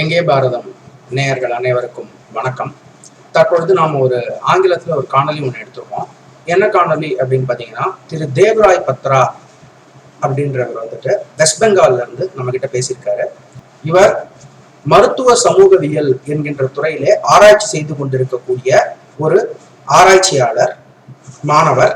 எங்கே பாரதம் நேயர்கள் அனைவருக்கும் வணக்கம். தற்பொழுது நாம் ஒரு ஆங்கிலத்தில் ஒரு காணொலி ஒன்று எடுத்திருக்கோம். என்ன காணொலி அப்படின்னு பார்த்தீங்கன்னா, திரு தேவ்ராய் பத்ரா அப்படின்றவர் வந்துட்டு வெஸ்ட் பெங்கால்ல இருந்து நம்ம கிட்ட பேசியிருக்காரு. இவர் மருத்துவ சமூகவியல் என்கின்ற துறையிலே ஆராய்ச்சி செய்து கொண்டிருக்கக்கூடிய ஒரு ஆராய்ச்சியாளர், மாணவர்.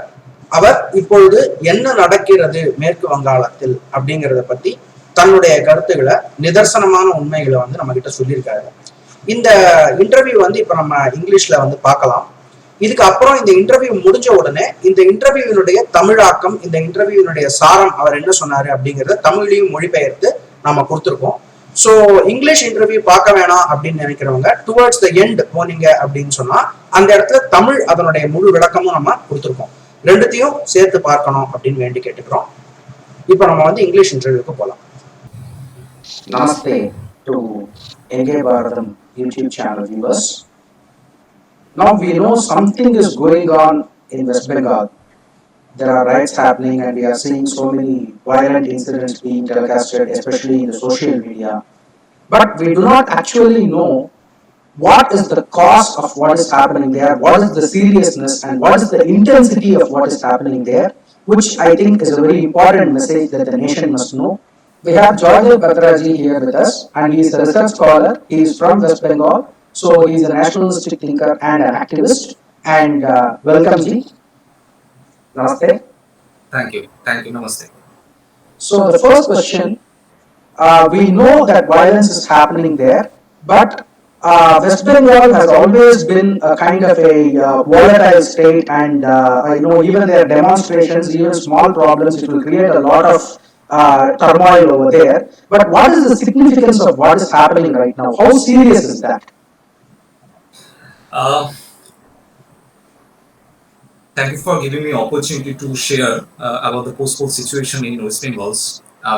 அவர் இப்பொழுது என்ன நடக்கிறது மேற்கு வங்காளத்தில் அப்படிங்கிறத பத்தி தன்னுடைய கருத்துக்களை, நிதர்சனமான உண்மைகளை வந்து நம்ம கிட்ட சொல்லியிருக்காரு. இந்த இன்டர்வியூ வந்து இப்ப நம்ம இங்கிலீஷ்ல வந்து பார்க்கலாம். இதுக்கு அப்புறம் இந்த இன்டர்வியூ முடிஞ்ச உடனே இந்த இன்டர்வியூனுடைய தமிழாக்கம், இந்த இன்டர்வியூனுடைய சாரம், அவர் என்ன சொன்னாரு அப்படிங்கிறத தமிழ்லையும் மொழிபெயர்த்து நம்ம கொடுத்துருக்கோம். ஸோ இங்கிலீஷ் இன்டர்வியூ பார்க்க வேணாம் அப்படின்னு நினைக்கிறவங்க டுவர்ட்ஸ் த எண்ட் போனீங்க அப்படின்னு சொன்னா அந்த இடத்துல தமிழ் அதனுடைய முழு விளக்கமும் நம்ம கொடுத்துருக்கோம். ரெண்டுத்தையும் சேர்த்து பார்க்கணும் அப்படின்னு வேண்டி கேட்டுக்கிறோம். இப்போ நம்ம வந்து இங்கிலீஷ் இன்டர்வியூக்கு போகலாம். Namaste to Enge Bharadam YouTube channel viewers. Now we know something is going on in West Bengal. There are riots happening and we are seeing so many violent incidents being telecasted, especially in the social media. But we do not actually know what is the cause of what is happening there, what is the seriousness and what is the intensity of what is happening there, which I think is a very important message that the nation must know. We have Joydev Batraji here with us, and he is a research scholar. He is from West Bengal, so he is a nationalistic thinker and an activist. And welcome, Ji. Namaste. Thank you. Namaste. So the first question, we know that violence is happening there, but West Bengal has always been a kind of a volatile state, and even their demonstrations, even small problems, it will create a lot of turmoil over there. But what is the significance of what is happening right now? How serious is that? Thank you for giving me opportunity to share about the post-war situation in West Bengal.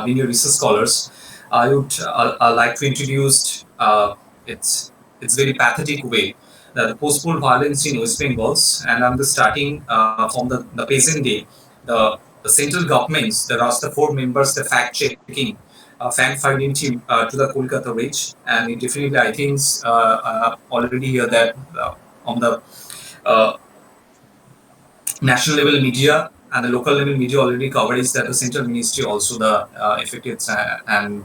Being your research scholars, I would like to introduce its very pathetic way that the post-war violence in West Bengal, and I'm just starting from the present day. The central governments, there are the 4 members, the fact-checking, fact-finding team to the Kolkata Ridge, and it definitely, I think, already hear that on the national level media and the local level media already covered is that the central ministry also the affected and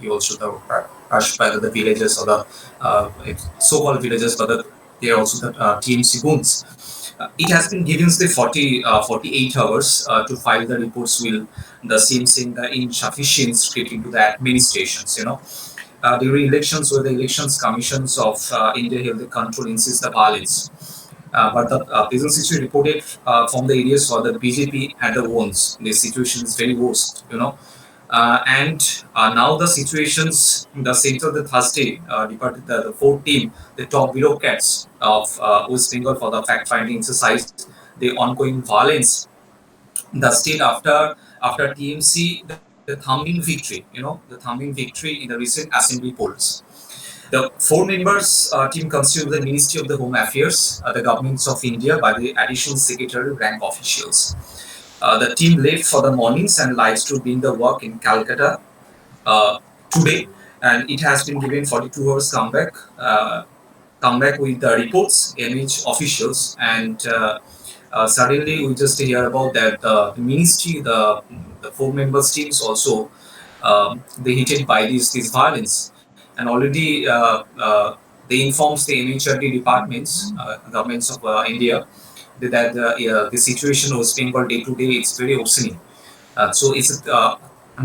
you also the rushed by the villages or the so-called villages, but they are also the TMC goons. It has been given the 48 hours to file the reports. Will the same saying the insufficient script into the administrations, during elections where the elections commissions of India held the control insist the violence. But the present situation reported from the areas where the BJP had the wounds. The situation is very worst, and now the situations in the center of the Thursday departed the 4th team, the top bureaucrats of West Bengal for the fact-finding exercise, the ongoing violence, the state after TMC, the thumbing victory, the thumbing victory in the recent assembly polls. The 4 members team constitutes the Ministry of the Home Affairs, the governments of India by the additional secretary rank officials. The team left for the mornings and lives to begin the work in Calcutta today, and it has been given 42 hours comeback with the reports, NH officials, and suddenly we just hear about that the ministry, the 4 members teams also they hit by this violence. And already they informs the MHRD departments, governments of India, that the situation was Bengal day to day, it's very worsening. So it's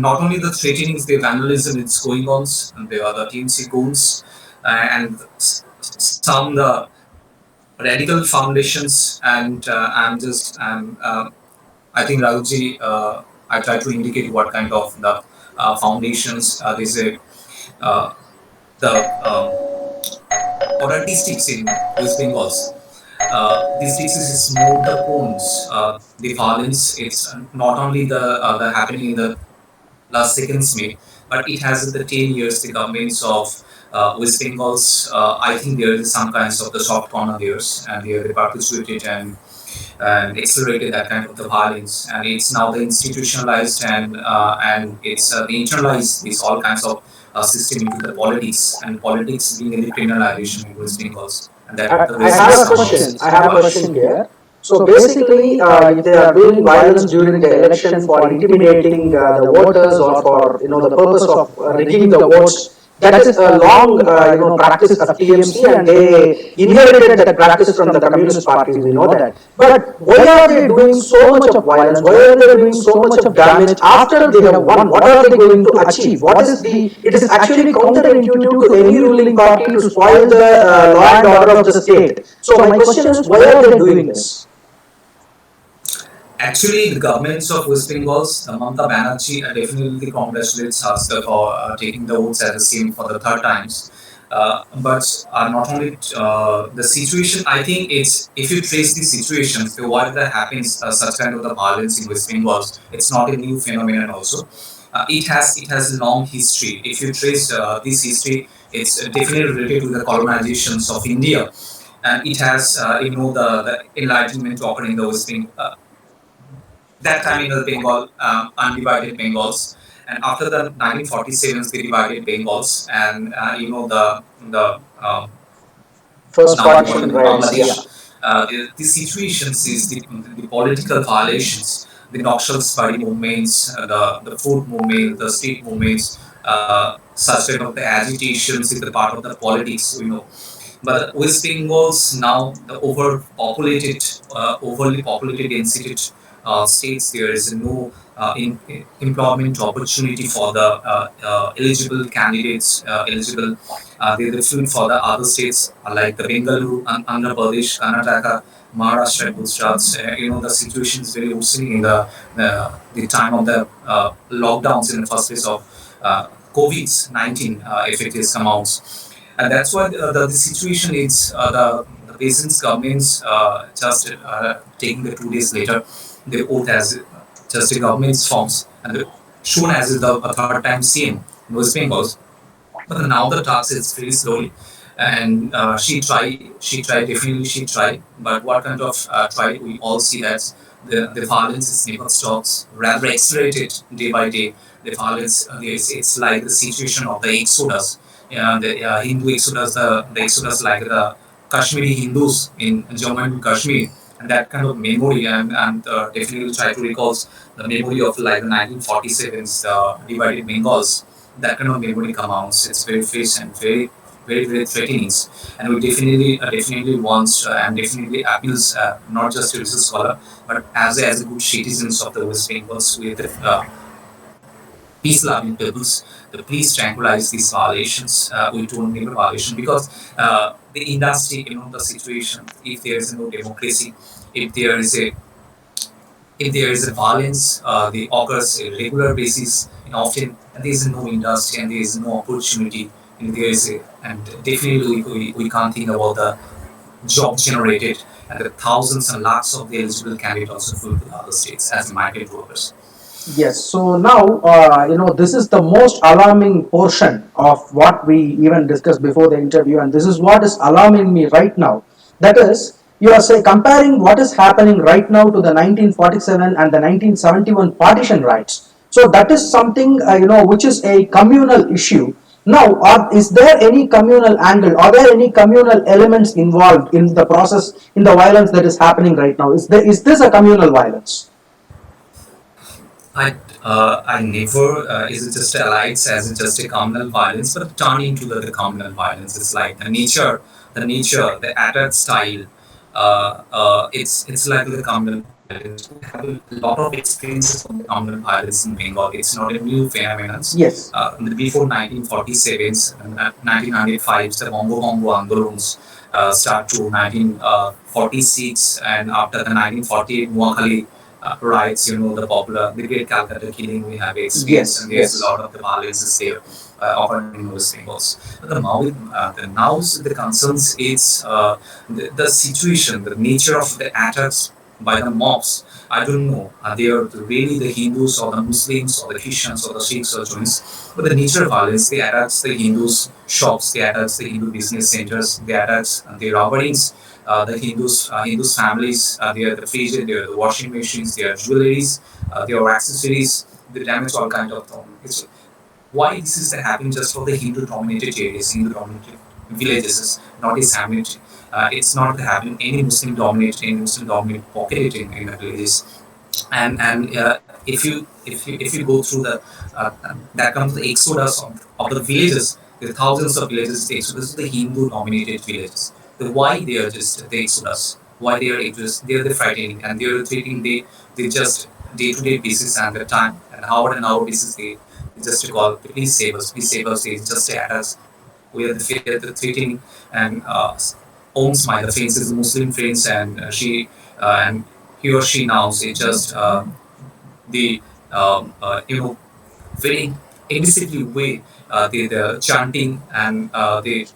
not only the threatenings, the vandalism it's going on, and there are the TMC goons and some the radical foundations. And I think Raghuji, I try to indicate what kind of the foundations. There's a the artistics in West Bengal. These diseases more the cones, the violence. It's not only the happening in the last seconds, but it has in the 10 years the governments of West Bengal's. I think there is some kinds of the soft corner there, and they are perpetuated and accelerated that kind of the violence, and it's now the institutionalized and it's the internalized these all kinds of system into the politics, and politics being in the criminalization in West Bengals, and that I, the I West have Bengal a question. somehow I have a was. question here. So basically, if they are doing violence during the election for intimidating the voters or for the purpose of rigging the votes, that is a long practice of TMC, and they inherited that practice from the Communist parties. We know that. But why are they doing so much of violence? Why are they doing so much of damage after they have won? What are they going to achieve? What is the? It is actually counterintuitive to any ruling party to spoil the law and order of the state. So my question is, why are they doing this? Actually, the governments of West Bengal's, Mamata Banerjee, definitely congratulates us for taking the votes at the same for the third times. But not only the situation, I think it's if you trace the situations, why that happens such kind of the violence in West Bengal, it's not a new phenomenon. Also, it has a long history. If you trace this history, it's definitely related to the colonizations of India, and it has the enlightenment occurring in the West Bengal that time in the Bengal, undivided Bengals, and after the 1947s, they divided Bengals, and the First now we call partition it riots, yeah. Bangladesh. The situations is the political violations, the Naxals party movements, the food movement, the street movements, such kind of the agitations is the part of the politics we know. But West Bengal's now the overly populated density states, there is no employment opportunity for the eligible candidates, eligible. They different for the other states like the Bengaluru, Andhra Pradesh, Karnataka, Maharashtra, and Gujarat. The situation is very worsening in the time of the lockdowns in the first phase of COVID-19 effective amounts. And that's why the situation is the peasants governments just taking the 2 days later, the oath as just the government's forms and shown as the third time CM in West Bengal. But now the task is very slowly, and she tried, definitely she tried. But what kind of try? We all see that the violence is never stops, rather accelerated day by day. The violence, it's like the situation of the Exodus, the Hindu Exodus, the Exodus like the Kashmiri Hindus in Jammu and Kashmir, and that kind of memory, and definitely try to recall the memory of like the 1947's divided Bengals. That kind of memory come out. It's very fresh and very threatening, and we definitely wants and definitely appeals not just to research scholar but as a good citizens of the West Bengals with peace loving peoples. The please tranquilize these violations. We don't need a violation because the industry, the situation. If there is no democracy, if there is a if there is a violence, the occurs a regular basis, and often and there is no industry and there is no opportunity, and there is a and definitely we can't think about the job generated and the thousands and lakhs of the eligible candidates also flew to the other states as migrant workers. Yes, so now, this is the most alarming portion of what we even discussed before the interview, and this is what is alarming me right now. That is, you are say comparing what is happening right now to the 1947 and the 1971 partition rights. So that is something which is a communal issue. Now, is there any communal angle? Are there any communal elements involved in the process in the violence that is happening right now? Is this a communal violence? I never is it just allied as it just a communal violence, but turning into the communal violence. It's like the nature, the attack style. It's like the communal violence. We have a lot of experiences of the communal violence in Bengal. It's not a new phenomenon. Yes. Before 1947s, 1995s, the Bongo Bongo Andolons start to 1946, and after the 1948 Noakhali riots, the Great Calcutta killing we have experienced, Yes, and there's a yes. lot of the violence is there occurring in those symbols. But the concerns is the situation, the nature of the attacks by the mobs. I don't know, they are really the Hindus or the Muslims or the Christians or the Sikhs or Jains, but the nature of violence, they attacks the Hindus shops, they attacks the Hindu business centers, they attacks the robberies, the Hindus families, they are the fridge, they are the washing machines, they are jewelries, they are accessories, they damage all kind of things. Why this is happening just for the Hindu dominated areas, Hindu dominated villages, not is happening. It's not happening any Muslim dominated pocket in the villages. And if you go through the that comes the exodus of the villages, the thousands of villages, the exodus of the Hindu dominated villages. The why they are just the exodus, why they are just they are the frightening and they are treating they just day to day basis and the time and hour basis they just call please save us, they just at us. We are the threatening and owns my the friends is Muslim friends and she and he or she now say just the you know very aggressively way the chanting and the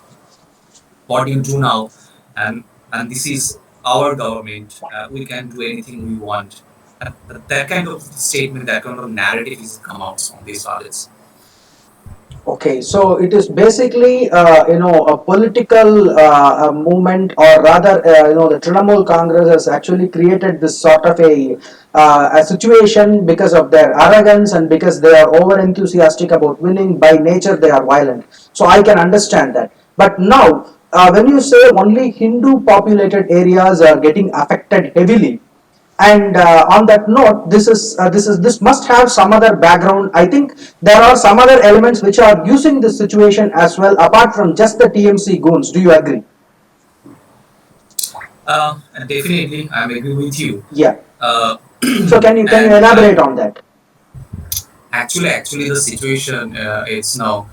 what you do now and this is our government, we can do anything we want. That kind of statement, that kind of narrative is come out on these violence. Okay, so it is basically, a political movement, or rather, the Trinamool Congress has actually created this sort of a situation because of their arrogance and because they are over enthusiastic about winning. By nature, they are violent. So I can understand that. But now, when you say only Hindu populated areas are getting affected heavily, and on that note, this must have some other background. I think there are some other elements which are using this situation as well, apart from just the TMC goons. Do you agree? And definitely, I'm agree with you. Yeah. Uh, So can you and elaborate on that? actually, the situation it's now.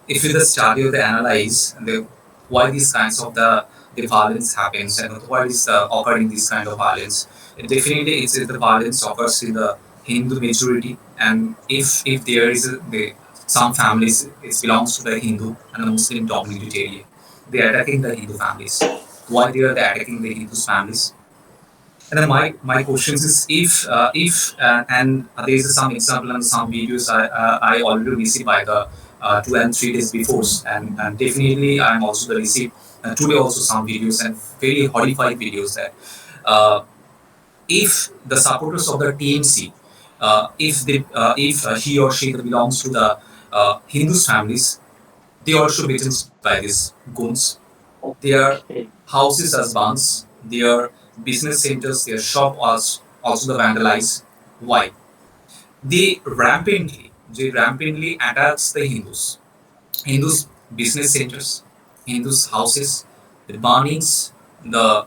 If you just study or the analyze the why these kinds of the violence happens and why is occurring this kind of violence. Definitely, it's the violence occurs in the Hindu majority, and if there is some families it belongs to the Hindu and the Muslim dominated area, they are attacking the Hindu families. Why they are attacking the Hindu families? And then my questions is if and there is some example and some videos I already received by the 2 and 3 days before, and definitely I'm also the receive today also some videos and very horrified videos that if the supporters of the TMC, if he or she belongs to the Hindus families, they also beaten by these goons. Their Okay. houses as bunks, their business centers, their shop was also the vandalized. Why? They rampantly attacks the Hindus. Hindus business centers, Hindus houses, the burnings, the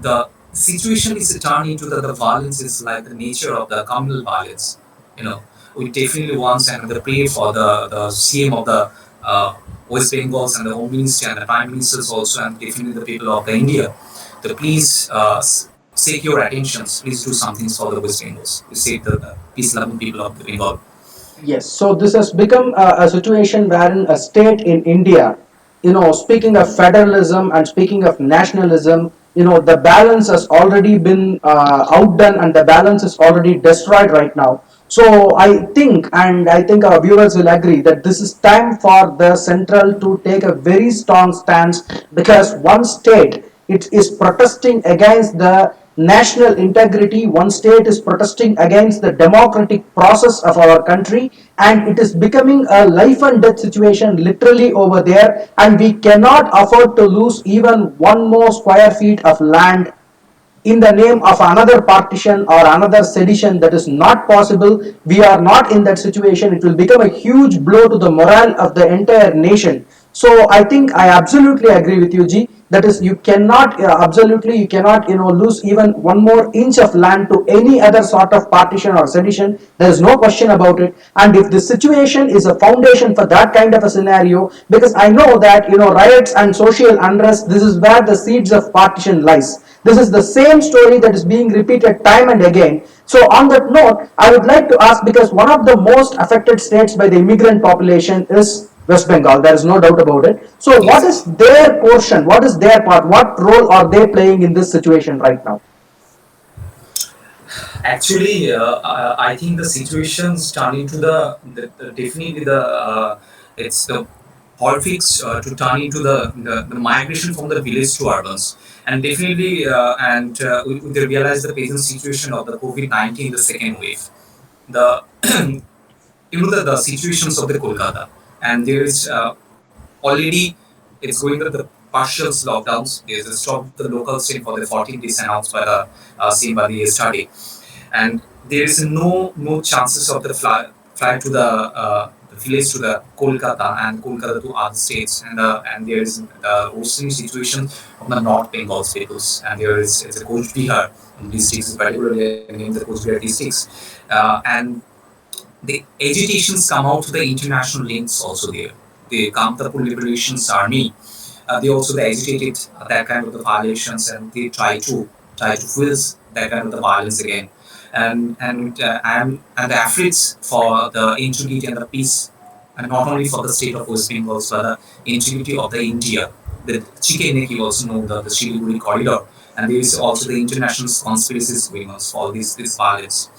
the situation is turning into the violence is like the nature of the communal violence. You know, we definitely want and the pray for the CM of the uh, West Bengals and the Home Ministry and the Prime Ministers also and definitely the people of the India. The please seek your attentions. Please do something for the West Bengals. You save the peace loving people of the Bengal. Yes, so this has become a situation wherein a state in India, speaking of federalism and speaking of nationalism, the balance has already been outdone and the balance is already destroyed right now. So I think our viewers will agree that this is time for the central to take a very strong stance, because one state it is protesting against the national integrity, one state is protesting against the democratic process of our country, and it is becoming a life and death situation literally over there, and we cannot afford to lose even one more square feet of land in the name of another partition or another sedition. That is not possible. We are not in that situation. It will become a huge blow to the morale of the entire nation. So I think I absolutely agree with you, G. That is, you cannot absolutely you cannot lose even one more inch of land to any other sort of partition or sedition. There is no question about it. And if this situation is a foundation for that kind of a scenario, because I know that riots and social unrest, this is where the seeds of partition lies. This is the same story that is being repeated time and again. So, on that note, I would like to ask, because one of the most affected states by the immigrant population is West Bengal. There is no doubt about it. So, what Yes. is their portion? What is their part? What role are they playing in this situation right now? Actually, I think the situation's turning to the definitely it's the politics to turn into the migration from the village to urbans, and definitely and we realize the present situation of the COVID-19, the second wave. The the situations of the Kolkata, and there is already it's going to the partial lockdowns. There's a stop the local train for the 14 days announced by the same by the yesterday, and there is no chances of the fly to the village to the Kolkata and Kolkata to other states, and there is the worsening situation of the North Bengal peoples, and there is it's a Coach Bihar districts, particularly named the Coach Bihar districts, and the agitations come out to the international links also there. The Kamtapur Liberations Army, they also they agitated that kind of the violations, and they try to freeze that kind of the violence again, and the efforts for the integrity and the peace, and not only for the state of West Bengal, but the integrity of the India. The Chicken Neck, you also know the Shiliguri corridor, and there is also the international conspiracies going on for all this violence.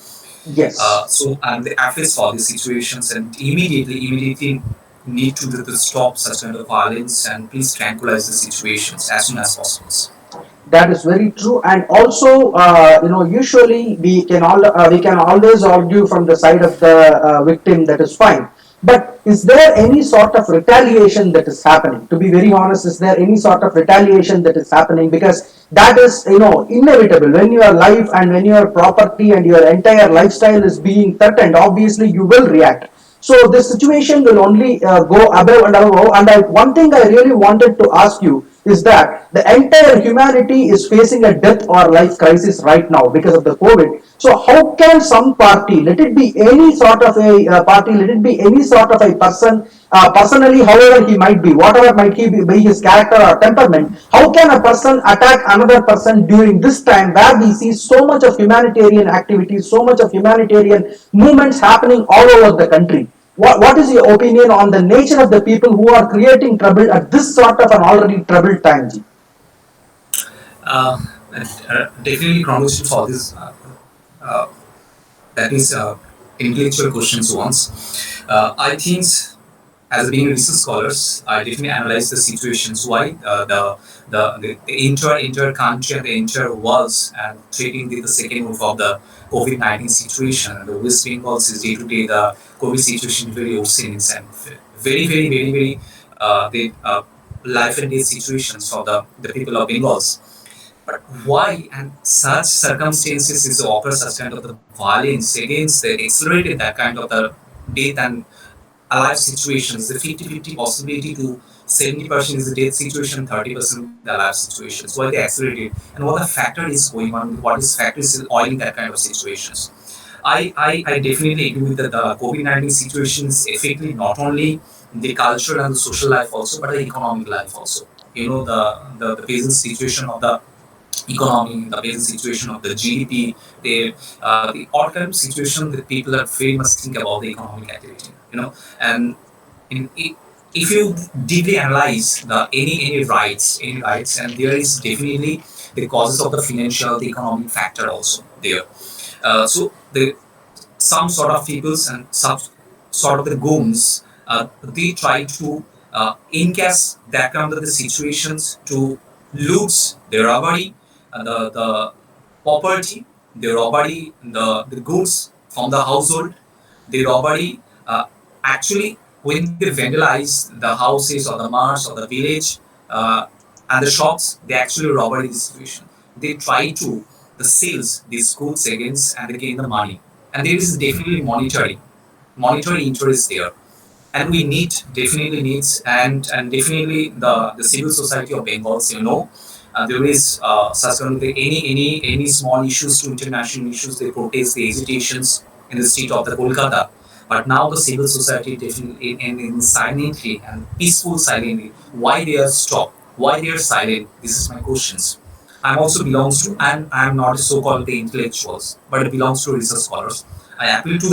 Yes. So the efforts for these situations, and immediately need to stop such kind of violence, and please tranquilize the situations as soon as possible. That is very true, and also, usually we can always argue from the side of the victim. That is fine, but is there any sort of retaliation that is happening? To be very honest, is there any sort of retaliation that is happening? Because that is, inevitable. When your life and when your property and your entire lifestyle is being threatened, obviously you will react. So this situation will only go above and above. And one thing I really wanted to ask you is that the entire humanity is facing a death or life crisis right now because of the COVID. So how can some party, let it be any sort of a party, let it be any sort of a person, personally, however he might be, whatever might he be his character or temperament, how can a person attack another person during this time where we see so much of humanitarian activities, so much of humanitarian movements happening all over the country? What is your opinion on the nature of the people who are creating trouble at this sort of an already troubled time, Ji? Uh, Definitely conversation for this. Uh, that is intellectual questions once. I think as being research scholars, I definitely analyze the situations why the inter country and the inter worlds and treating the second wave of the COVID-19 situation. The West Bengal is day to day the COVID situation very worsening and very the life and death situations for the people of Bengals. But why and such circumstances is occur such kind of the violence against the accelerated that kind of the death and alive situations, the 50-50 possibility to 70% is the death situation, 30% the alive situations. Why they accelerated and what the factor is going on, what is factors is oiling that kind of situations. I definitely agree with the COVID-19 situations affecting not only the cultural and the social life also, but the economic life also. The present situation of the economy, the basic situation of the GDP, the all kind of situation that people are very much think about the economic activity, and in, if you deeply analyze the any rights, and there is definitely the causes of the financial, the economic factor also there. So the some sort of peoples and some sort of the goons, they try to encash that kind of the situations to loot the robbery, the property, the robbery, the goods from the household, the robbery. Actually, when they vandalize the houses or the marts or the village and the shops, they actually robbery the situation. They try to the sales these goods against and they gain the money. And there is definitely monetary interest there, and we need definitely needs and definitely the civil society of Bengals, there is such kind of any small issues to international issues, they protest the hesitations in the state of the Kolkata. But now the civil society definitely in silently and peaceful silently, why they are stopped, why they are silent, this is my questions. I'm also belongs to, and I'm not so-called the intellectuals, but it belongs to research scholars. I appeal to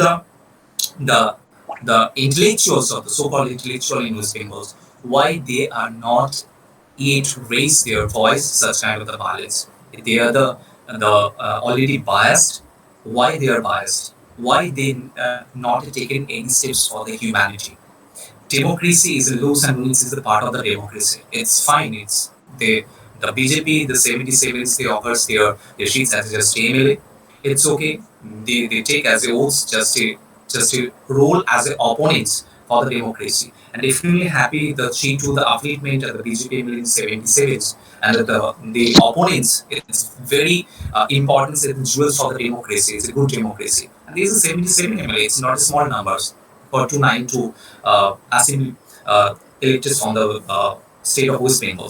the the intellectuals of the so-called intellectual in West Bengal, why they are not yet raise their voice such kind of the violence. They are the already biased. Why they are biased? Why they not taken any steps for the humanity? Democracy is a laws and rules is the part of the democracy. It's fine. It's the BJP, the 77s, they offers their sheets as just MLA. It's okay. They take as a oath just just a role as an opponent for the democracy. And definitely happy the she to the upliftment of the BJP in 77s and that the opponents, it's very important jewels for the democracy. It's a good democracy. And this is 77 MLA. It's not a small numbers for 292 assembly electors from the state of West Bengal.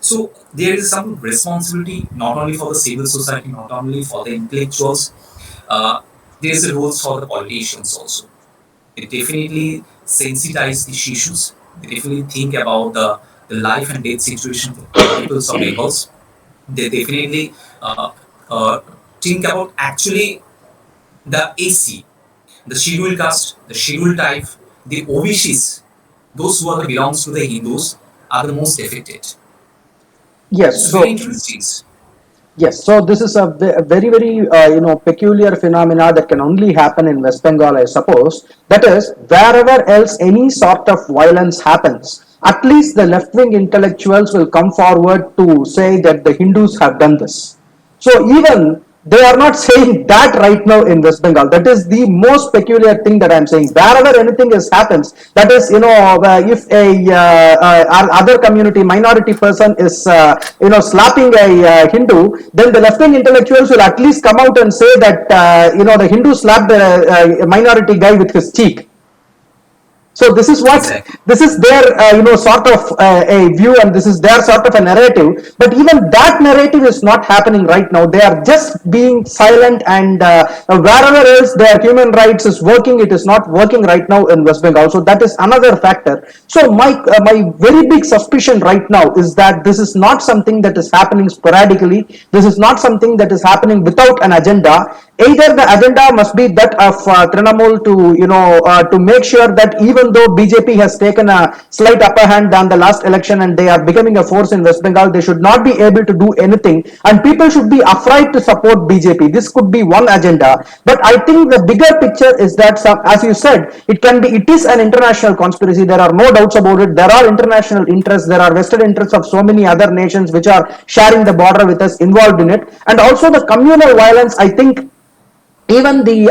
So there is some responsibility not only for the civil society, not only for the intellectuals. Uh, there is a role for the politicians also. They definitely sensitize these issues. They definitely think about the life and death situation of the peoples of Bengals. They definitely uh, think about actually the AC, the scheduled caste, the scheduled type, the OBCs, those who are the belongs to the Hindus are the most affected. Yes, It's very so interesting. yes, so this is a very, very peculiar phenomena that can only happen in West Bengal, I suppose. That is, wherever else any sort of violence happens, at least the left-wing intellectuals will come forward to say that the Hindus have done this. So even they are not saying that right now in West Bengal. That is the most peculiar thing that I'm saying. Wherever anything is happens, that is, if a other community minority person is, slapping a Hindu, then the left wing intellectuals will at least come out and say that, the Hindu slapped the minority guy with his cheek. So this is what Exactly. this is their sort of a view, and this is their sort of a narrative. But even that narrative is not happening right now. They are just being silent, and wherever else their human rights is working, it is not working right now in West Bengal. So that is another factor. So my very big suspicion right now is that this is not something that is happening sporadically. This is not something that is happening without an agenda. Either the agenda must be that of Trinamool to to make sure that even though BJP has taken a slight upper hand than the last election and they are becoming a force in West Bengal, they should not be able to do anything, and people should be afraid to support BJP. This could be one agenda, but I think the bigger picture is that as you said, it is an international conspiracy. There are no doubts about it. There are international interests. There are vested interests of so many other nations which are sharing the border with us involved in it, and also the communal violence. I think even the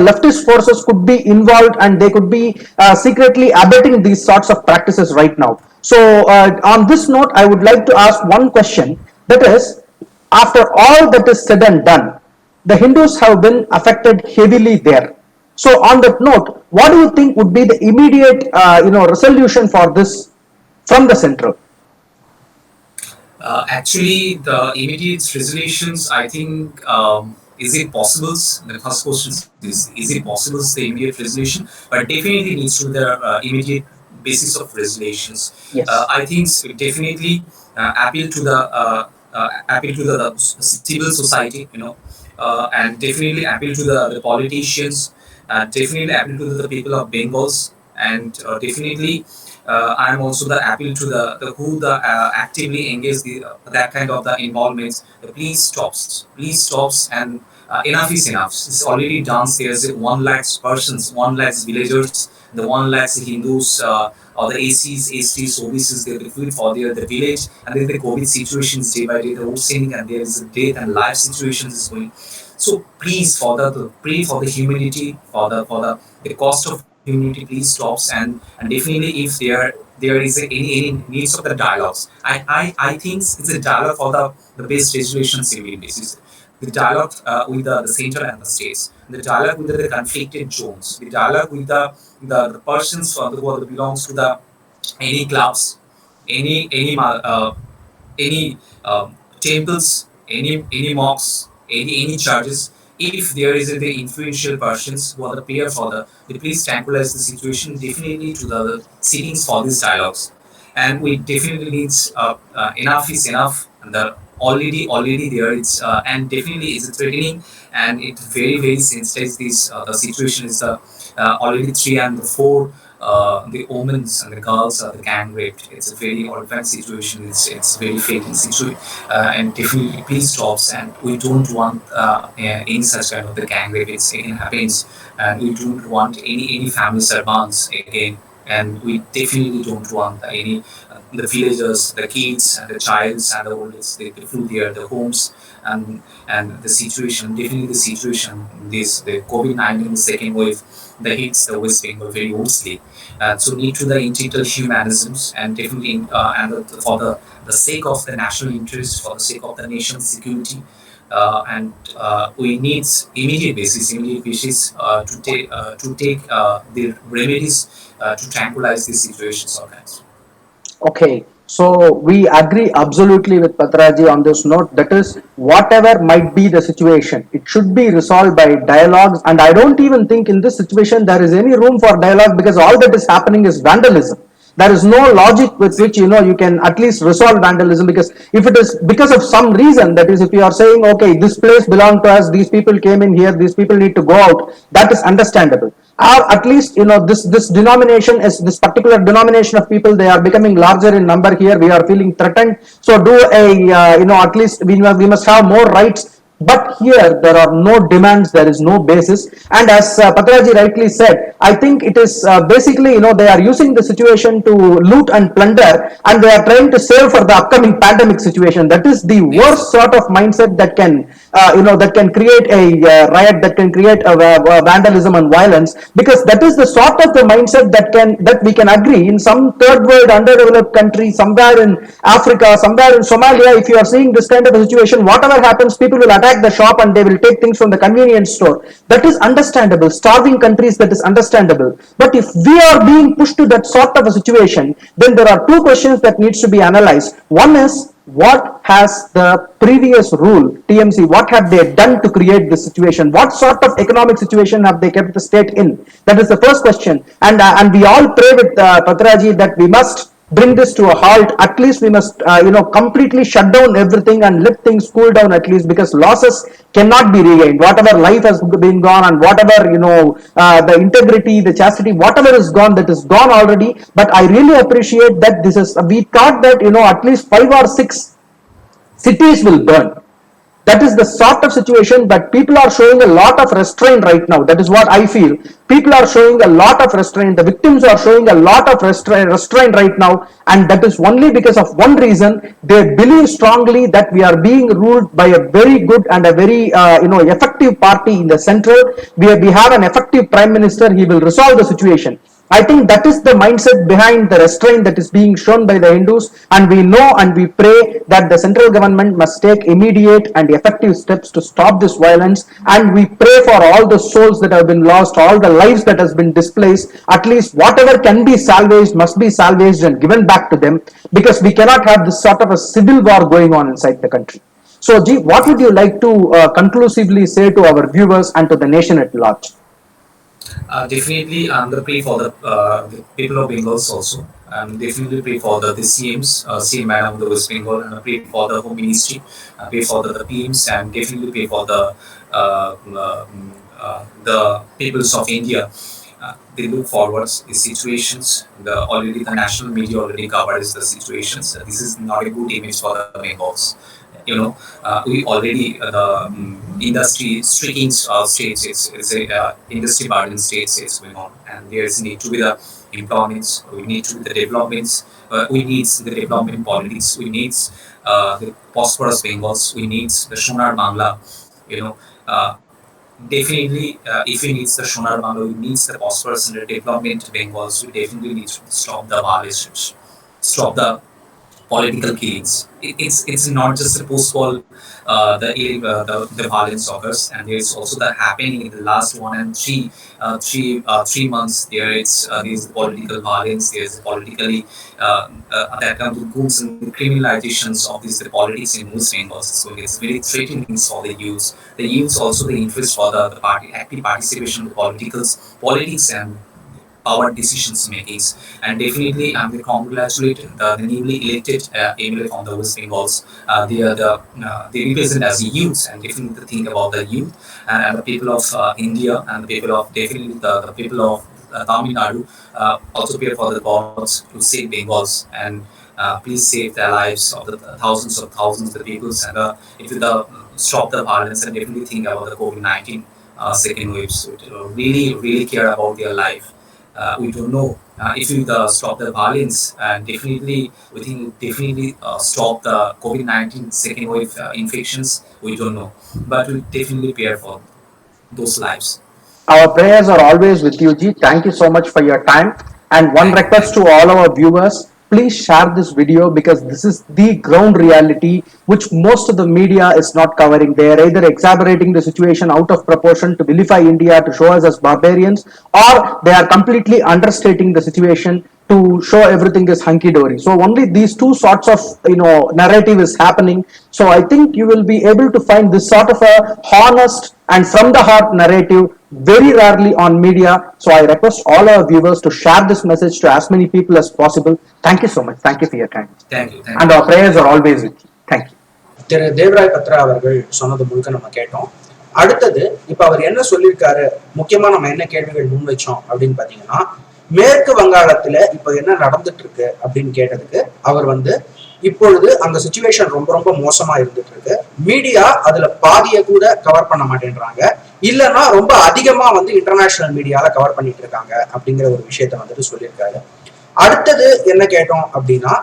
leftist forces could be involved, and they could be secretly abetting these sorts of practices right now. So on this note, I would like to ask one question, that is, after all that is said and done, the Hindus have been affected heavily there. So on that note, what do you think would be the immediate resolution for this from the central? Actually, the immediate resolutions, I think, is it possible? The first question is it possible, the immediate resolution? But definitely needs to be the immediate basis of resolutions. Yes. I think definitely appeal to the civil society, and definitely appeal to the politicians, definitely appeal to the people of Bengals, and definitely I'm also the appeal to the who the actively engage the that kind of the involvements. Please stops, and enough is enough. It's already done. There's 1 lakh persons, 1 lakh villagers, the 1 lakh Hindus, or the ACs, STs, OBCs. They recruit for the village, and then the COVID situations day by day, the worsening, and there is a death and life situations is going. So please, for the pray for the humanity, the cost of humanity, please stops, and definitely if there is any needs of the dialogues. I think it's a dialogue for the best resolution civil basis. The dialogue with the center and the states, the dialogue with the conflicted zones, the dialogue with the persons who belongs to the any clubs, any any temples, any mosques, any churches. If there is the influential persons who are the pair for the please tranquilize the situation definitely to the settings for these dialogues, and we definitely needs enough is enough, and the already there it's and definitely is threatening, and it very sensitizes this the situation is already 3 and 4 the omens and the girls are the gang raped. It's a very horrifying situation. It's very fatal situation, and definitely please stops. And we don't want any such kind of the gang rape. It's again happens, and we don't want any family servants again. And we definitely don't want any the villagers, the kids, and the childs, and the oldest, they flew their homes, and the situation, definitely the situation, this the COVID-19 second wave, that hits the West Bengal very worstly. So need to the integral humanisms, and definitely for the sake of the national interest, for the sake of the nation's security, and we need immediate basis to take the remedies to tranquilize these situations sometimes. Okay, so we agree absolutely with Patraji on this note. That is, whatever might be the situation, it should be resolved by dialogues. And I don't even think in this situation there is any room for dialogue, because all that is happening is vandalism. There is no logic with which you can at least resolve vandalism, because if it is because of some reason, that is, if you are saying, okay, this place belonged to us, these people came in here, these people need to go out, that is understandable. Or at least this denomination is this particular denomination of people, they are becoming larger in number here, we are feeling threatened, so do a at least we must have more rights. But here there are no demands, there is no basis. And as Patraji rightly said, I think it is basically, they are using the situation to loot and plunder, and they are trying to save for the upcoming pandemic situation. That is the worst sort of mindset that can that can create a riot, that can create a vandalism and violence, because that is the sort of the mindset that we can agree in some third world underdeveloped country, somewhere in Africa, somewhere in Somalia. If you are seeing this kind of a situation, whatever happens, people will attack the shop and they will take things from the convenience store. That is understandable. Starving countries, that is understandable. But if we are being pushed to that sort of a situation, then there are two questions that needs to be analyzed. One is, what has the previous rule, TMC, what have they done to create this situation? What sort of economic situation have they kept the state in? That is the first question. And we all pray with Patraji that we must bring this to a halt. At least we must completely shut down everything and let things cool down, at least, because losses cannot be regained. Whatever life has been gone, and whatever the integrity, the chastity, whatever is gone, that is gone already. But I really appreciate that this is, we thought that at least 5 or 6 cities will burn. That is the sort of situation, but people are showing a lot of restraint right now. That is what I feel. People are showing a lot of restraint. The victims are showing a lot of restraint right now, and that is only because of one reason. They believe strongly that we are being ruled by a very good and a very effective party in the central. We have an effective prime minister. He will resolve the situation. I think that is the mindset behind the restraint that is being shown by the Hindus, and we know and we pray that the central government must take immediate and effective steps to stop this violence. And we pray for all the souls that have been lost, all the lives that has been displaced. At least whatever can be salvaged must be salvaged and given back to them, because we cannot have this sort of a civil war going on inside the country. So, G, what would you like to conclusively say to our viewers and to the nation at large? Definitely, I'm gonna pray for the people of Bengals also. Definitely pray for the CMs, CM Madam of the West Bengal, and pray for the Home Ministry, pray for the PMs, and definitely pray for the peoples of India. They look forward these situations. Already the national media already covers the situations. This is not a good image for the Bengals. We already the industry striking states, it's a industry burden states it's going on, and there's need to be the employments, we need to be the developments, we need the development politics, we need the prosperous Bengals, we need the Sonar Bangla, you know uh, definitely if we need the Sonar Bangla, we need the prosperous and the development Bengals, we definitely need to stop the violations, stop the political killings. It's not just a post-war the violence occurs, and there's also the happening in the last 3 months. There's political violence. There's politically that kind of goods and criminalizations of this the politics in West Bengal. So it's very threatening for the youth. The youth also the interest for the party active participation in the politics and power decisions makings. And definitely I'm going to congratulate the newly elected MLA from the West Bengals. They represent as the youth, and definitely think about the youth and the people of India, and the people of definitely the people of Tamil Nadu. Also pray for the gods to save Bengals, and please save the lives of the thousands of the peoples, and if the stop the violence, and definitely think about the COVID-19 second wave. So really care about their life, We don't know if we stop the violence, and definitely we think definitely stop the COVID-19 second wave infections. We don't know, but we definitely prepare for those lives. Our prayers are always with you, Ji. Thank you so much for your time. And one request Thank to you. all our viewers, please share this video because this is the ground reality which most of the media is not covering. They are either exaggerating the situation out of proportion to vilify India, to show us as barbarians, or they are completely understating the situation to show everything is hunky dory. So only these two sorts of narrative is happening. So I think you will be able to find this sort of a honest and from the heart narrative very rarely on media. So I request all our viewers to share this message to as many people as possible. Thank you so much. Thank you for your time. Thank you. Thank And you. our prayers are always with you. Thank you. திரு தேவராய் பத்ரா அவர்கள் சொன்னது முழுக்க நம்ம கேட்டோம். அடுத்தது இப்ப அவர் என்ன சொல்லியிருக்காரு, முக்கியமா நம்ம என்ன கேள்விகள் முன் வச்சோம் அப்படின்னு பாத்தீங்கன்னா, மேற்கு வங்காளத்துல இப்ப என்ன நடந்துட்டு இருக்கு அப்படின்னு கேட்டதுக்கு அவர் இப்பொழுது அந்த சுச்சுவேஷன் ரொம்ப ரொம்ப மோசமா இருந்துட்டு இருக்கு. மீடியா அதுல பாதிய கூட கவர் பண்ண மாட்டேன்றாங்க, இல்லைன்னா ரொம்ப அதிகமா இன்டர்நேஷனல் மீடியால கவர் பண்ணிட்டு இருக்காங்க அப்படிங்கிற ஒரு விஷயத்த சொல்லியிருக்காரு. அடுத்தது என்ன கேட்டோம் அப்படின்னா,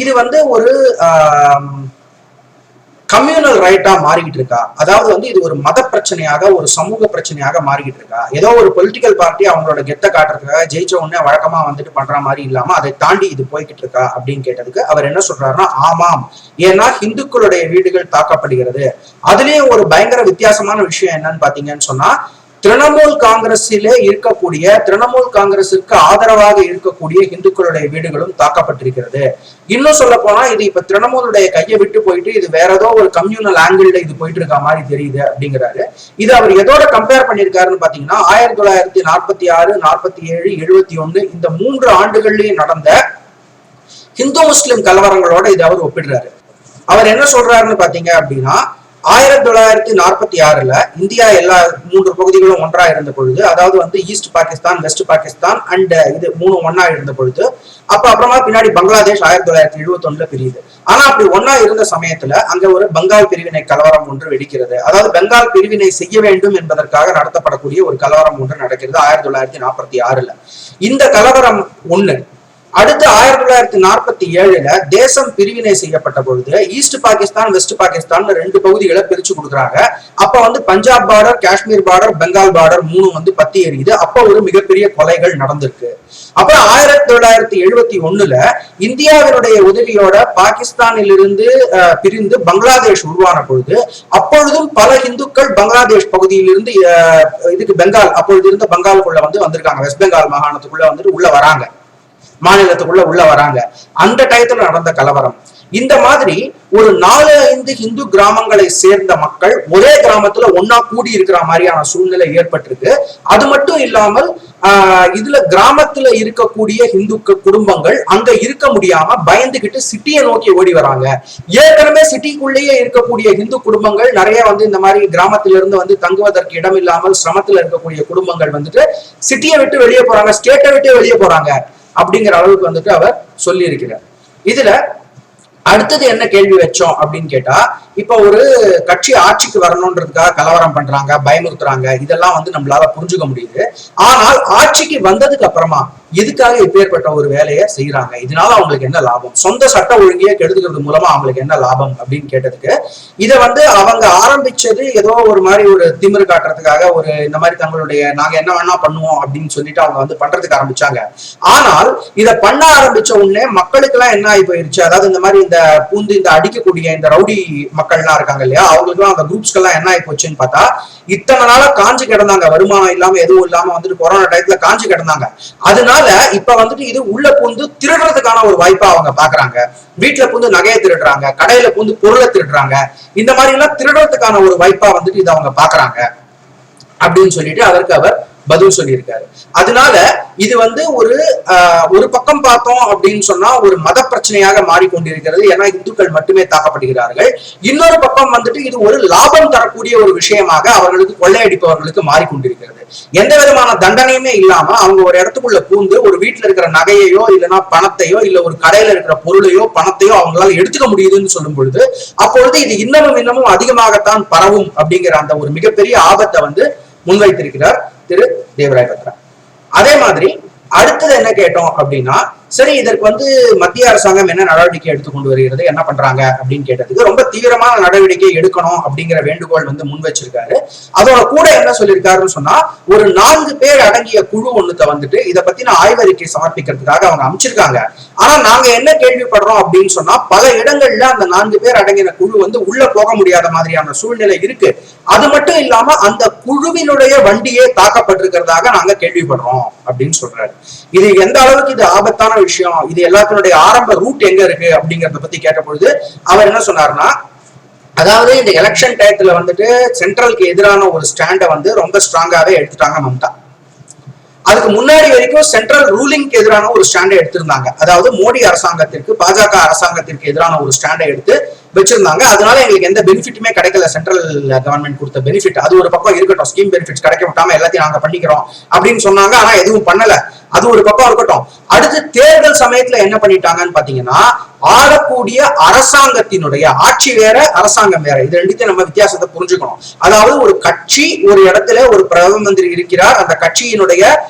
இது ஒரு கம்யூனல் ரைட்டா மாறிக்கிட்டு இருக்கா, அதாவது இது ஒரு மத பிரச்சனையாக ஒரு சமூக பிரச்சனையாக மாறிக்கிட்டு இருக்கா, ஏதோ ஒரு பொலிட்டிக்கல் பார்ட்டி அவங்களோட கெத்த காட்டுறதுக்காக ஜெயிச்ச உடனே வழக்கமா பண்ற மாதிரி இல்லாம அதை தாண்டி இது போய்கிட்டு இருக்கா அப்படின்னு கேட்டதுக்கு அவர் என்ன சொல்றாருன்னா, ஆமாம், ஏன்னா இந்துக்களுடைய வீடுகள் தாக்கப்படுகிறது. அதுலயும் ஒரு பயங்கர வித்தியாசமான விஷயம் என்னன்னு பாத்தீங்கன்னு சொன்னா, திரிணாமுல் காங்கிரஸிலே இருக்கக்கூடிய, திரிணாமுல் காங்கிரசுக்கு ஆதரவாக இருக்கக்கூடிய இந்துக்களுடைய வீடுகளும் தாக்கப்பட்டிருக்கிறது. இன்னும் சொல்ல போனா இது இப்ப திரிணாமுலுடைய கையை விட்டு போயிட்டு இது வேற ஏதோ ஒரு கம்யூனல் ஆங்கிள் இது போயிட்டு இருக்க மாதிரி தெரியுது அப்படிங்கிறாரு. இது அவர் எதோட கம்பேர் பண்ணிருக்காருன்னு பாத்தீங்கன்னா, 1946, 47, 71 இந்த 3 ஆண்டுகள்லயும் நடந்த இந்து முஸ்லிம் கலவரங்களோட இது அவர் ஒப்பிடுறாரு. அவர் என்ன சொல்றாருன்னு பாத்தீங்க அப்படின்னா, 1946 இந்தியா எல்லா 3 பகுதிகளும் ஒன்றா இருந்த பொழுது, அதாவது east Pakistan, west Pakistan and இது 3 ஒன்னா இருந்த பொழுது, அப்புறமா பின்னாடி பங்களாதேஷ் 1971 பிரியுது. ஆனா அப்படி ஒன்னா இருந்த சமயத்துல அங்க ஒரு பெங்கால் பிரிவினை கலவரம் ஒன்று வெடிக்கிறது. அதாவது பெங்கால் பிரிவினை செய்ய வேண்டும் என்பதற்காக நடத்தப்படக்கூடிய ஒரு கலவரம் ஒன்று நடக்கிறது 1946. இந்த கலவரம் ஒண்ணு. அடுத்து 1947 தேசம் பிரிவினை செய்யப்பட்ட பொழுது ஈஸ்ட் பாகிஸ்தான், வெஸ்ட் பாகிஸ்தான் 2 பகுதிகளை பிரிச்சு கொடுக்குறாங்க. அப்ப Punjab border, Kashmir border, Bengal border 3 பத்தி எரியுது. அப்ப ஒரு மிகப்பெரிய கொலைகள் நடந்திருக்கு. அப்புறம் 1971 இந்தியாவினுடைய உதவியோட பாகிஸ்தானிலிருந்து பிரிந்து பங்களாதேஷ் உருவான பொழுது, அப்பொழுதும் பல இந்துக்கள் பங்களாதேஷ் பகுதியிலிருந்து இதுக்கு பெங்கால், அப்பொழுது இருந்த பெங்காலுக்குள்ள வந்திருக்காங்க. வெஸ்ட் பெங்கால் மாகாணத்துக்குள்ள உள்ள வராங்க, மாநிலத்துக்குள்ள உள்ள வராங்க. அந்த டயத்துல நடந்த கலவரம். இந்த மாதிரி ஒரு 4-5 இந்து கிராமங்களை சேர்ந்த மக்கள் ஒரே கிராமத்துல ஒன்னா கூடி இருக்கிற மாதிரியான சூழ்நிலை ஏற்பட்டிருக்கு. அது மட்டும் இல்லாமல் இதுல கிராமத்துல இருக்கக்கூடிய இந்து குடும்பங்கள் அங்க இருக்க முடியாம பயந்துகிட்டு சிட்டியை நோக்கி ஓடி வராங்க. ஏற்கனவே சிட்டிக்குள்ளேயே இருக்கக்கூடிய இந்து குடும்பங்கள் நிறைய இந்த மாதிரி கிராமத்திலிருந்து தங்குவதற்கு இடம் இல்லாமல் சிரமத்துல இருக்கக்கூடிய குடும்பங்கள் சிட்டியை விட்டு வெளியே போறாங்க, ஸ்டேட்டை விட்டு வெளியே போறாங்க அப்படிங்கிற அளவுக்கு அவர் சொல்லி இருக்கிறார். இதுல அடுத்தது என்ன கேள்வி வச்சோம் அப்படின்னு கேட்டா, இப்ப ஒரு கட்சி ஆட்சிக்கு வரணும்ன்றதுக்காக கலவரம் பண்றாங்க, பயமுறுத்துறாங்க, இதெல்லாம் நம்மளால புரிஞ்சுக்க முடியுது. ஆனால் ஆட்சிக்கு வந்ததுக்கு அப்புறமா எதுக்காக இப்பேற்பட்ட ஒரு வேலையை செய்யறாங்க, இதனால அவங்களுக்கு என்ன லாபம், சொந்த சட்ட ஒழுங்கியை கெடுத்துக்கிறது மூலமா அவங்களுக்கு என்ன லாபம் அப்படின்னு கேட்டதுக்கு, இதை அவங்க ஆரம்பிச்சது ஏதோ ஒரு மாதிரி ஒரு திமிரு காட்டுறதுக்காக, ஒரு இந்த மாதிரி தங்களுடைய நாங்க என்ன வேணா பண்ணுவோம் அப்படின்னு சொல்லிட்டு அவங்க பண்றதுக்கு ஆரம்பிச்சாங்க. ஆனால் இதை பண்ண ஆரம்பிச்ச உடனே மக்களுக்கு எல்லாம் என்ன ஆகி போயிருச்சு, அதாவது இந்த மாதிரி இந்த பூந்து இந்த அடிக்கக்கூடிய இந்த ரவுடி மக்கள்லாம் இருக்காங்க இல்லையா, அவங்களுக்கு எல்லாம் அந்த குரூப்ஸ்க்கு எல்லாம் என்ன ஆகி போச்சுன்னு பார்த்தா, இத்தனை நாளா காஞ்சி கிடந்தாங்க, வருமானம் இல்லாம எதுவும் இல்லாம கொரோனா டயத்துல காஞ்சி கிடந்தாங்க. அதனால இப்ப இது உள்ள பூந்து திருடுறதுக்கான ஒரு வாய்ப்பா அவங்க பாக்குறாங்க. வீட்டுல பூந்து நகையை திருடுறாங்க, கடையில பூந்து பொருளை திருடுறாங்க, இந்த மாதிரி எல்லாம் திருடுறதுக்கான ஒரு வாய்ப்பா இதை அவங்க பாக்குறாங்க அப்படின்னு சொல்லிட்டு அதற்கு அவர் பதில் சொல்லியிருக்காரு. அதனால இது ஒரு பக்கம் பார்த்தோம் அப்படின்னு சொன்னா ஒரு மத பிரச்சனையாக மாறிக்கொண்டிருக்கிறது, ஏன்னா இந்துக்கள் மட்டுமே தாக்கப்படுகிறார்கள். இன்னொரு பக்கம் இது ஒரு லாபம் தரக்கூடிய ஒரு விஷயமாக அவர்களுக்கு, கொள்ளையடிப்பவர்களுக்கு மாறிக்கொண்டிருக்கிறது. எந்த விதமான தண்டனையுமே இல்லாம அவங்க ஒரு இடத்துக்குள்ள பூந்து ஒரு வீட்டுல இருக்கிற நகையையோ இல்லைன்னா பணத்தையோ இல்ல ஒரு கடையில இருக்கிற பொருளையோ பணத்தையோ அவங்களால எடுத்துக்க முடியுதுன்னு சொல்லும் பொழுது, அப்பொழுது இது இன்னமும் அதிகமாகத்தான் பரவும் அப்படிங்கிற அந்த ஒரு மிகப்பெரிய ஆபத்தை முன்வைத்திருக்கிறார் திரு தேவராய் பத்ரா. அதே மாதிரி அடுத்தது என்ன கேட்டோம் அப்படின்னா, சரி இதற்கு வந்து மத்திய அரசாங்கம் என்ன நடவடிக்கை எடுத்துக்கொண்டு வருகிறது, என்ன பண்றாங்க அப்படின்னு கேட்டதுக்கு ரொம்ப தீவிரமான நடவடிக்கை எடுக்கணும் அப்படிங்கிற வேண்டுகோள் வந்து முன் வச்சிருக்காரு. அதோட கூட என்ன சொல்லியிருக்காருன்னு சொன்னா, ஒரு 4 பேர் அடங்கிய குழு ஒண்ணுத்த வந்துட்டு இதை பத்தின ஆய்வறிக்கை சமர்ப்பிக்கிறதுக்காக அவங்க அமைச்சிருக்காங்க. ஆனா நாங்க என்ன கேள்விப்படுறோம் அப்படின்னு சொன்னா, பல இடங்கள்ல அந்த 4 பேர் அடங்கின குழு வந்து உள்ள போக முடியாத மாதிரியான சூழ்நிலை இருக்கு. அது மட்டும் இல்லாம அந்த குழுவினுடைய வண்டியே தாக்கப்பட்டிருக்கிறதாக நாங்க கேள்விப்படுறோம் அப்படின்னு சொல்றாரு. இது எந்த அளவுக்கு இது ஆபத்தான விஷயம், இது எல்லாத்தினுடைய ஆரம்ப ரூட் எங்க இருக்கு அப்படிங்கறத பத்தி கேட்ட பொழுது அவர் என்ன சொன்னாருன்னா, அதாவது இந்த எலெக்ஷன் டயத்துல வந்துட்டு சென்ட்ரலுக்கு எதிரான ஒரு ஸ்டாண்டை வந்து ரொம்ப ஸ்ட்ராங்காவே எடுத்துட்டாங்க மம்தா. அதுக்கு முன்னாடி வரைக்கும் சென்ட்ரல் ரூலிங்க்கு எதிரான ஒரு ஸ்டாண்டை எடுத்திருந்தாங்க. அதாவது மோடி அரசாங்கத்திற்கு, பாஜக அரசாங்கத்திற்கு எதிரான ஒரு ஸ்டாண்டை எடுத்து வச்சிருந்தாங்க. அதனால எங்களுக்கு எந்த பெனிஃபிட்டுமே கிடைக்கல, சென்ட்ரல் கவர்மெண்ட் கொடுத்த பெனிஃபிட். அது ஒரு பக்கம் இருக்கட்டும், ஸ்கீம் பெனிஃபிட்ஸ் கிடைக்க விட்டாம எல்லாத்தையும் நாங்க பண்ணிக்கிறோம் அப்படின்னு சொன்னாங்க. ஆனா எதுவும் பண்ணல, அது ஒரு பக்கம் இருக்கட்டும். அடுத்து தேர்தல் சமயத்துல என்ன பண்ணிட்டாங்கன்னு பாத்தீங்கன்னா, ஆளக்கூடிய அரசாங்கத்தினுடைய ஆட்சி வேற, அரசாங்கம் வேற, இது ரெண்டுத்தையும் நம்ம வித்தியாசத்தை புரிஞ்சுக்கணும். அதாவது ஒரு கட்சி ஒரு இடத்துல ஒரு பிரதம மந்திரி இருக்கிறார், அந்த கட்சியினுடைய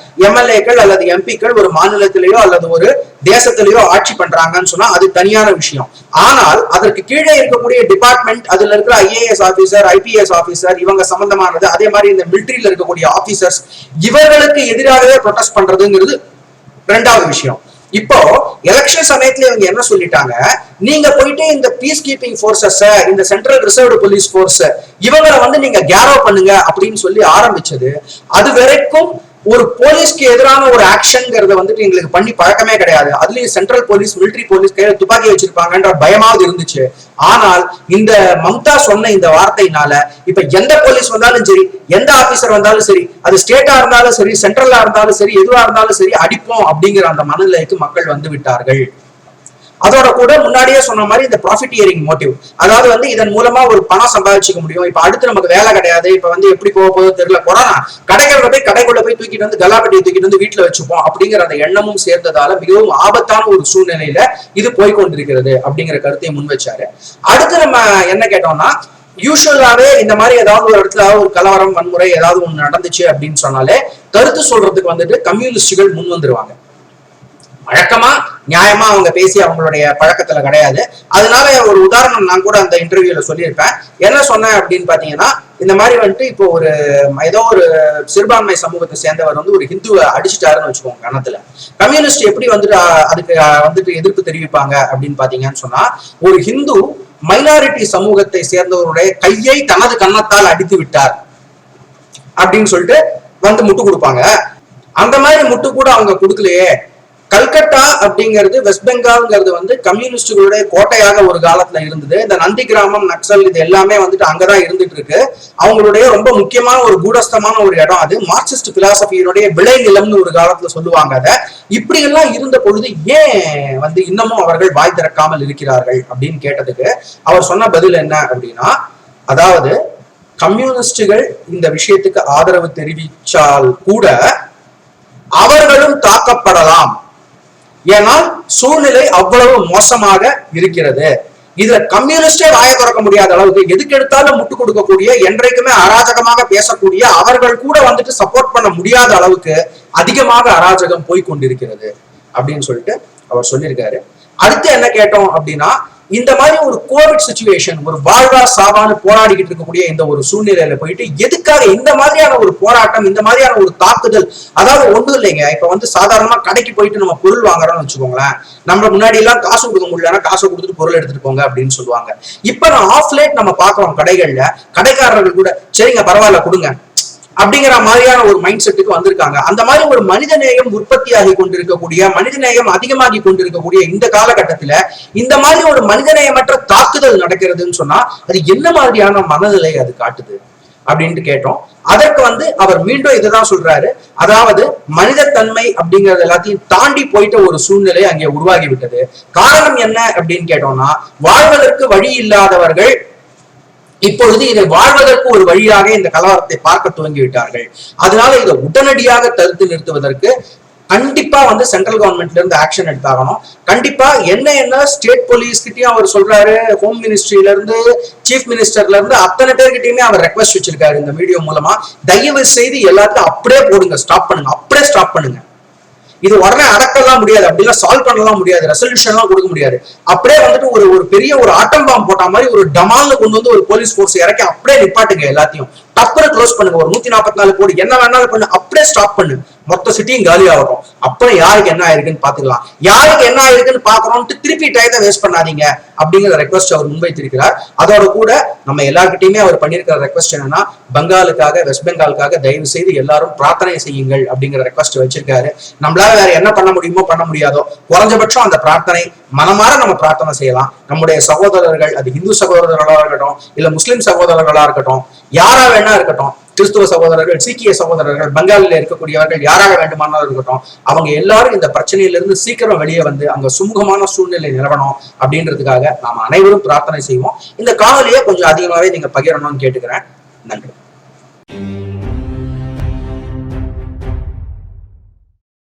எம்எல்ஏக்கள் அல்லது எம்பிக்கள் ஒரு மாநிலத்திலேயோ அல்லது ஒரு தேசத்திலேயோ ஆட்சி பண்றாங்கன்னு சொன்னா அது தனியான விஷயம். ஆனால் அதற்கு கீழே இருக்கக்கூடிய டிபார்ட்மெண்ட், அதுல இருக்கிற ஐஏஎஸ் ஆபீசர், ஐபிஎஸ் ஆபீசர், இவங்க சம்பந்தமானது, அதே மாதிரி இந்த மிலிட்டரியில இருக்கக்கூடிய ஆபீசர்ஸ், இவர்களுக்கு எதிராகவே ப்ரொடெஸ்ட் பண்றதுங்கிறது ரெண்டாவது விஷயம். இப்போ எலெக்ஷன் சமயத்துல இவங்க என்ன சொல்லிட்டாங்க, நீங்க போயிட்டு இந்த பீஸ் கீப்பிங் போர்சஸ், இந்த சென்ட்ரல் ரிசர்வ்டு போலீஸ் போர்ஸ், இவங்களை வந்து நீங்க கேரோ பண்ணுங்க அப்படின்னு சொல்லி ஆரம்பிச்சது. அது வரைக்கும் ஒரு போலீஸ்க்கு எதிரான ஒரு ஆக்ஷன்ங்கிறத வந்துட்டு எங்களுக்கு பண்ணி பழக்கமே கிடையாது. அதுலயும் சென்ட்ரல் போலீஸ், மிலிட்டரி போலீஸ் கையில துப்பாக்கி வச்சிருப்பாங்கன்ற பயமாவது இருந்துச்சு. ஆனால் இந்த மம்தா சொன்ன இந்த வார்த்தையினால இப்ப எந்த போலீஸ் வந்தாலும் சரி, எந்த ஆபீசர் வந்தாலும் சரி, அது ஸ்டேட்டா இருந்தாலும் சரி, சென்ட்ரலா இருந்தாலும் சரி, எதுவா இருந்தாலும் சரி, அடிப்போம் அப்படிங்கிற அந்த மனநிலைக்கு மக்கள் வந்து விட்டார்கள். அதோட கூட முன்னாடியே சொன்ன மாதிரி இந்த ப்ராஃபிட்டியரிங் மோட்டிவ், அதாவது வந்து இதன் மூலமா ஒரு பணம் சம்பாதிச்சுக்க முடியும், இப்ப அடுத்து நமக்கு வேலை கிடையாது, இப்ப வந்து எப்படி போக போகுது தெரியல, கொரோனா கடைக்குள்ள போய் தூக்கிட்டு வந்து கல்லாப்பட்டியை தூக்கிட்டு வந்து வீட்டுல வச்சுப்போம் அப்படிங்கிற அந்த எண்ணமும் சேர்ந்ததால மிகவும் ஆபத்தான ஒரு சூழ்நிலையில இது போய்கொண்டிருக்கிறது அப்படிங்கிற கருத்தை முன் வச்சாரு. அடுத்து நம்ம என்ன கேட்டோம்னா, யூஸ்வலாவே இந்த மாதிரி ஏதாவது ஒரு இடத்துல ஒரு கலவரம், வன்முறை ஏதாவது ஒண்ணு நடந்துச்சு அப்படின்னு சொன்னாலே கருத்து சொல்றதுக்கு வந்துட்டு கம்யூனிஸ்டுகள் முன் வந்துருவாங்க. வழக்கமா நியாயமா அவங்க பேசி அவங்களுடைய பழக்கத்துல கிடையாது. அதனால ஒரு உதாரணம் நான் கூட அந்த இன்டர்வியூல சொல்லியிருப்பேன். என்ன சொன்னேன் அப்படின்னு பாத்தீங்கன்னா, இந்த மாதிரி வந்துட்டு இப்போ ஒரு ஏதோ ஒரு சிறுபான்மை சமூகத்தை சேர்ந்தவர் வந்து ஒரு ஹிந்துவை அடிச்சுட்டாருன்னு வச்சுக்கோங்க கணத்துல, கம்யூனிஸ்ட் எப்படி வந்துட்டு அதுக்கு வந்துட்டு எதிர்ப்பு தெரிவிப்பாங்க அப்படின்னு பாத்தீங்கன்னு சொன்னா, ஒரு ஹிந்து மைனாரிட்டி சமூகத்தை சேர்ந்தவருடைய கையை தனது கன்னத்தால் அடித்து விட்டார் அப்படின்னு சொல்லிட்டு வந்து முட்டு கொடுப்பாங்க. அந்த மாதிரி முட்டு கூட அவங்க கொடுக்கலையே. கல்கட்டா அப்படிங்கிறது, வெஸ்ட் பெங்கால்ங்கிறது வந்து கம்யூனிஸ்டுகளுடைய கோட்டையாக ஒரு காலத்துல இருந்தது. இந்த நந்தி கிராமம், நக்சல், இது எல்லாமே வந்துட்டு அங்கதான் இருந்துட்டு இருக்கு. அவங்களுடைய ரொம்ப முக்கியமான ஒரு கூடஸ்தமான ஒரு இடம் அது. மார்க்சிஸ்ட் பிலாசபியினுடைய விளை நிலம்னு ஒரு காலத்துல சொல்லுவாங்க அதை. இப்படி எல்லாம் இருந்த பொழுது ஏன் வந்து இன்னமும் அவர்கள் வாய் திறக்காமல் இருக்கிறார்கள் அப்படின்னு கேட்டதுக்கு அவர் சொன்ன பதில் என்ன அப்படின்னா, அதாவது கம்யூனிஸ்டுகள் இந்த விஷயத்துக்கு ஆதரவு தெரிவித்தால் கூட அவர்களும் தாக்கப்படலாம், ஏனால் சூழ்நிலை அவ்வளவு மோசமாக இருக்கிறது. இதுல கம்யூனிஸ்டே வாய திறக்க முடியாத அளவுக்கு, எதுக்கு எடுத்தாலும் முட்டு கொடுக்கக்கூடிய, என்றைக்குமே அராஜகமாக பேசக்கூடிய அவர்கள் கூட வந்துட்டு சப்போர்ட் பண்ண முடியாத அளவுக்கு அதிகமாக அராஜகம் போய்கொண்டிருக்கிறது அப்படின்னு சொல்லிட்டு அவர் சொல்லியிருக்காரு. அடுத்து என்ன கேட்டோம் அப்படின்னா, இந்த மாதிரி ஒரு கோவிட் சிச்சுவேஷன், ஒரு வாழ்வா சாவான்னு போராடிக்கிட்டு இருக்கக்கூடிய இந்த ஒரு சூழ்நிலையில போயிட்டு எதுக்காக இந்த மாதிரியான ஒரு போராட்டம், இந்த மாதிரியான ஒரு தாக்குதல்? அதாவது ஒன்றும் இல்லைங்க, இப்ப வந்து சாதாரணமா கடைக்கு போயிட்டு நம்ம பொருள் வாங்குறோம்னு வச்சுக்கோங்களேன், நம்ம முன்னாடி எல்லாம் காசு கொடுக்க முடியலன்னா காசை கொடுத்துட்டு பொருள் எடுத்துட்டு போங்க அப்படின்னு சொல்லுவாங்க. இப்ப நான் ஆஃப் லேட் நம்ம பாக்குறோம் கடைகள்ல, கடைக்காரர்கள் கூட சரிங்க பரவாயில்ல கொடுங்க அப்படிங்கிற மாதிரியான ஒரு மைண்ட் செட்டுக்கு வந்திருக்காங்க. அந்த மாதிரி ஒரு மனிதநேயம் உற்பத்தியாகி கொண்டிருக்கக்கூடிய, மனிதநேயம் அதிகமாகி கொண்டிருக்கக்கூடிய இந்த காலகட்டத்துல இந்த மாதிரி ஒரு மனிதநேயமற்ற தாக்குதல் நடக்கிறதுன்னு சொன்னா அது என்ன மாதிரியான மனநிலை அது காட்டுது அப்படின்ட்டு கேட்டோம். அதற்கு வந்து அவர் மீண்டும் இதுதான் சொல்றாரு, அதாவது மனிதத்தன்மை அப்படிங்கறது எல்லாத்தையும் தாண்டி போயிட்ட ஒரு சூழ்நிலை அங்கே உருவாகி விட்டது. காரணம் என்ன அப்படின்னு கேட்டோம்னா, வாழ்வதற்கு வழி இல்லாதவர்கள் இப்பொழுது இதை வாழ்வதற்கு ஒரு வழியாக இந்த கலவரத்தை பார்க்க துவங்கி விட்டார்கள். அதனால இதை உடனடியாக தடுத்து நிறுத்துவதற்கு கண்டிப்பா வந்து சென்ட்ரல் கவர்மெண்ட்ல இருந்து ஆக்ஷன் எடுத்தாகணும். கண்டிப்பா என்ன ஸ்டேட் போலீஸ் கிட்டயும் அவர் சொல்றாரு, ஹோம் மினிஸ்ட்ரியில இருந்து, சீஃப் மினிஸ்டர்ல இருந்து அத்தனை பேர்கிட்டயுமே அவர் ரெக்வஸ்ட் வச்சிருக்காரு இந்த வீடியோ மூலமா, தயவு செய்து எல்லாத்தையும் அப்படியே போடுங்க, ஸ்டாப் பண்ணுங்க, அப்படியே ஸ்டாப் பண்ணுங்க. இது உடனே அடக்கலாம் முடியாது, அப்படிலாம் சால்வ் பண்ணலாம் முடியாது, ரெசல்யூஷன் எல்லாம் கொடுக்க முடியாது. அப்படியே வந்துட்டு ஒரு ஒரு பெரிய ஒரு ஆட்டம் பாம்பு போட்ட மாதிரி ஒரு டமால்னு கொண்டு வந்து ஒரு போலீஸ் ஃபோர்ஸ் இறக்கி அப்படியே நிப்பாட்டுங்க, எல்லாத்தையும் டப்புனு க்ளோஸ் பண்ணுங்க. ஒரு 144 கோடி என்ன வேணாலும் பண்ணு, அப்படியே ஸ்டாப் பண்ணு, மொத்த சிட்டியும் காலி ஆகட்டும். அப்புறம் யாருக்கு என்ன ஆயிருக்குன்னு பாத்துக்கலாம். யாருக்கு என்ன ஆயிருக்குன்னு பாக்குறோம்ட்டு திருப்பி டயத்தை வேஸ்ட் பண்ணாதீங்க அப்படிங்கிற ரெக்வஸ்ட் அவர் முன்வைத்திருக்கிறார். அதோட கூட நம்ம எல்லார்கிட்டயுமே அவர் பண்ணியிருக்கிற ரெக்வஸ்ட் என்னன்னா, பெங்காலுக்காக, வெஸ்ட் பெங்காலுக்காக தயவு செய்து எல்லாரும் பிரார்த்தனை செய்யுங்கள் அப்படிங்கிற ரெக்வஸ்ட் வச்சிருக்காரு. நம்மளால வேற என்ன பண்ண முடியுமோ பண்ண முடியாதோ, குறைஞ்சபட்சம் அந்த பிரார்த்தனை மனமாற நம்ம பிரார்த்தனை செய்யலாம். நம்முடைய சகோதரர்கள், அது இந்து சகோதரர்களா இருக்கட்டும், இல்ல முஸ்லிம் சகோதரர்களா இருக்கட்டும், யாரா வேணா இருக்கட்டும், கிறிஸ்துவ சகோதரர்கள், சீக்கிய சகோதரர்கள், பெங்காலில் இருக்கக்கூடியவர்கள், யாராக வேண்டுமானாலும் இருக்கட்டும், அவங்க எல்லாரும் இந்த பிரச்சனையிலிருந்து சீக்கிரம் வெளியே வந்து அங்க சுமூகமான சூழ்நிலை நிலவணும் அப்படின்றதுக்காக நாம அனைவரும் பிரார்த்தனை செய்வோம். இந்த காணொலியை கொஞ்சம் அதிகமாவே நீங்க பகிரணும்னு கேட்டுக்கிறேன். நன்றி.